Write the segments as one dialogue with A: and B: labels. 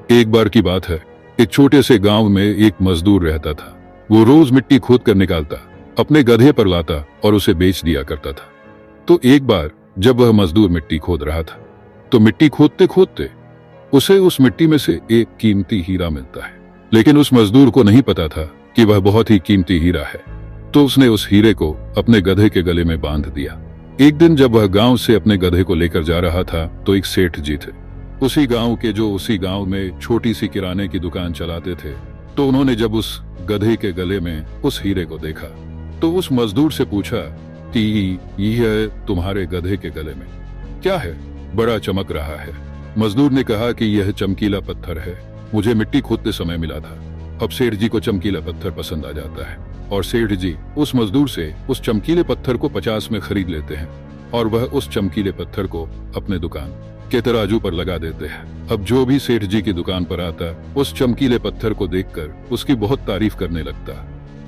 A: एक बार की बात है, एक छोटे से गांव में एक मजदूर रहता था। वो रोज मिट्टी खोद कर निकालता, अपने गधे पर लाता और उसे बेच दिया करता था। तो एक बार जब वह मजदूर मिट्टी खोद रहा था, तो मिट्टी खोदते खोदते उसे उस मिट्टी में से एक कीमती हीरा मिलता है। लेकिन उस मजदूर को नहीं पता था कि वह बहुत ही कीमती हीरा है। तो उसने उस हीरे को अपने गधे के गले में बांध दिया। एक दिन जब वह गांव से अपने गधे को लेकर जा रहा था, तो एक सेठ जी थे उसी गांव के, जो उसी गांव में छोटी सी किराने की दुकान चलाते थे। तो उन्होंने जब उस गधे के गले में उस हीरे को देखा, तो उस मजदूर से पूछा कि यह तुम्हारे गधे के गले में क्या है, बड़ा चमक रहा है। मजदूर ने कहा कि यह चमकीला पत्थर है, मुझे मिट्टी खोदते समय मिला था। अब सेठ जी को चमकीला पत्थर पसंद आ जाता है और सेठ जी उस मजदूर से उस चमकीले पत्थर को 50 में खरीद लेते हैं और वह उस चमकीले पत्थर को अपने दुकान के तराजू पर लगा देते हैं। अब जो भी सेठ जी की दुकान पर आता, उस चमकीले पत्थर को देखकर उसकी बहुत तारीफ करने लगता।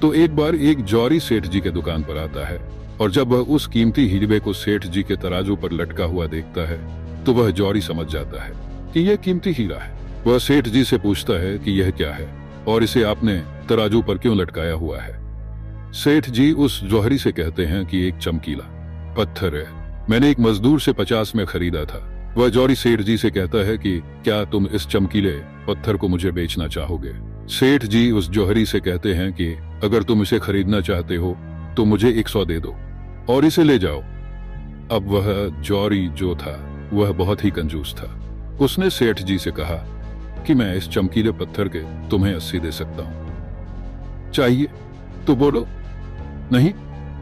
A: तो एक बार एक जौहरी सेठ जी के दुकान पर आता है और जब वह उस कीमती हीरे को सेठ जी के तराजू पर लटका हुआ देखता है, तो वह जौहरी समझ जाता है कि यह कीमती हीरा है। वह सेठ जी से पूछता है कि यह क्या है और इसे आपने तराजू पर क्यों लटकाया हुआ है। सेठ जी उस जौहरी से कहते हैं कि एक चमकीला पत्थर है, मैंने एक मजदूर से 50 में खरीदा था। वह जौहरी सेठ जी से कहता है कि क्या तुम इस चमकीले पत्थर को मुझे बेचना चाहोगे। सेठ जी उस जौहरी से कहते हैं कि अगर तुम इसे खरीदना चाहते हो तो मुझे 100 दे दो और इसे ले जाओ। अब वह जौहरी जो था वह बहुत ही कंजूस था। उसने सेठ जी से कहा कि मैं इस चमकीले पत्थर के तुम्हें 80 दे सकता हूं, चाहिए तो बोलो, नहीं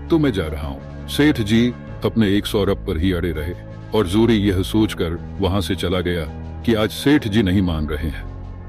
A: तो मैं जा रहा हूं। सेठ जी अपने 100 अरब पर ही अड़े रहे और जूरी यह सोचकर वहां से चला गया कि आज सेठ जी नहीं मान रहे हैं,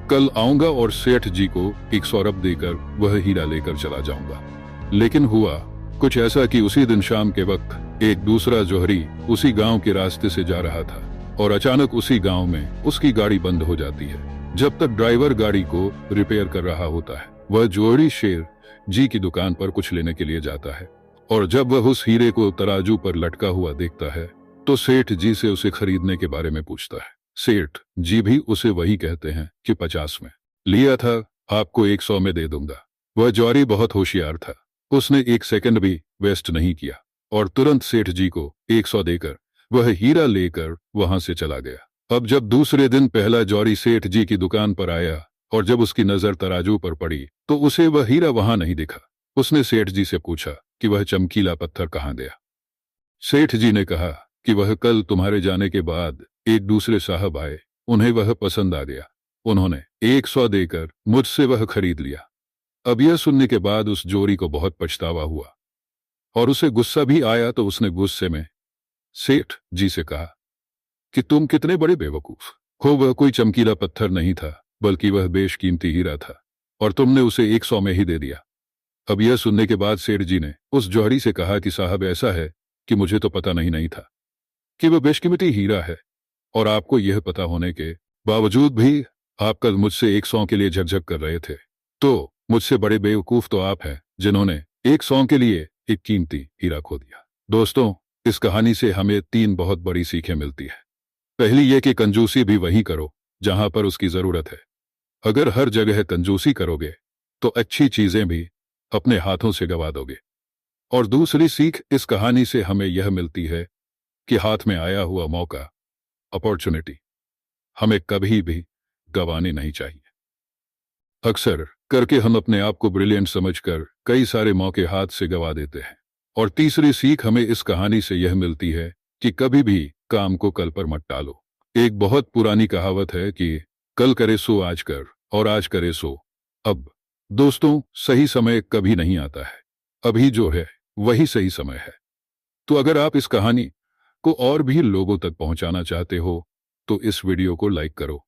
A: कल आऊंगा और सेठ जी को 100 अरब देकर वह हीरा लेकर चला जाऊंगा। लेकिन हुआ कुछ ऐसा कि उसी दिन शाम के वक्त एक दूसरा जौहरी उसी गांव के रास्ते से जा रहा था और अचानक उसी गांव में उसकी गाड़ी बंद हो जाती है। जब तक ड्राइवर गाड़ी को रिपेयर कर रहा होता है, वह जौहरी शेर जी की दुकान पर कुछ लेने के लिए जाता है और जब वह उस हीरे को तराजू पर लटका हुआ देखता है, तो सेठ जी से उसे खरीदने के बारे में पूछता है। सेठ जी भी उसे वही कहते हैं कि 50 में लिया था, आपको 100 में दे दूंगा। वह जौहरी बहुत होशियार था, उसने एक सेकंड भी वेस्ट नहीं किया और तुरंत सेठ जी को 100 देकर वह हीरा लेकर वहां से चला गया। अब जब दूसरे दिन पहला जौहरी सेठ जी की दुकान पर आया और जब उसकी नजर तराजू पर पड़ी, तो उसे वह हीरा वहां नहीं दिखा। उसने सेठ जी से पूछा कि वह चमकीला पत्थर कहां गया। सेठ जी ने कहा कि वह कल तुम्हारे जाने के बाद एक दूसरे साहब आए, उन्हें वह पसंद आ गया, उन्होंने 100 देकर मुझसे वह खरीद लिया। अब यह सुनने के बाद उस जोरी को बहुत पछतावा हुआ और उसे गुस्सा भी आया। तो उसने गुस्से में सेठ जी से कहा कि तुम कितने बड़े बेवकूफ हो, वह कोई चमकीला पत्थर नहीं था बल्कि वह बेशकीमती हीरा था और तुमने उसे 100 में ही दे दिया। अब यह सुनने के बाद सेठ जी ने उस जौहरी से कहा कि साहब, ऐसा है कि मुझे तो पता नहीं था कि वह बेशकीमती हीरा है और आपको यह पता होने के बावजूद भी आप कल मुझसे 100 के लिए झकझक कर रहे थे। तो मुझसे बड़े बेवकूफ तो आप हैं जिन्होंने 100 के लिए एक कीमती हीरा खो दिया। दोस्तों, इस कहानी से हमें 3 बहुत बड़ी सीखें मिलती है। पहली यह कि कंजूसी भी वहीं करो जहां पर उसकी जरूरत है। अगर हर जगह कंजूसी करोगे तो अच्छी चीजें भी अपने हाथों से गवा दोगे। और दूसरी सीख इस कहानी से हमें यह मिलती है कि हाथ में आया हुआ मौका, अपॉर्चुनिटी, हमें कभी भी गंवानी नहीं चाहिए। अक्सर करके हम अपने आप को ब्रिलियंट समझकर कई सारे मौके हाथ से गंवा देते हैं। और तीसरी सीख हमें इस कहानी से यह मिलती है कि कभी भी काम को कल पर मत टालो। एक बहुत पुरानी कहावत है कि कल करे सो आज कर और आज करे सो अब। दोस्तों, सही समय कभी नहीं आता है, अभी जो है वही सही समय है। तो अगर आप इस कहानी को और भी लोगों तक पहुंचाना चाहते हो तो इस वीडियो को लाइक करो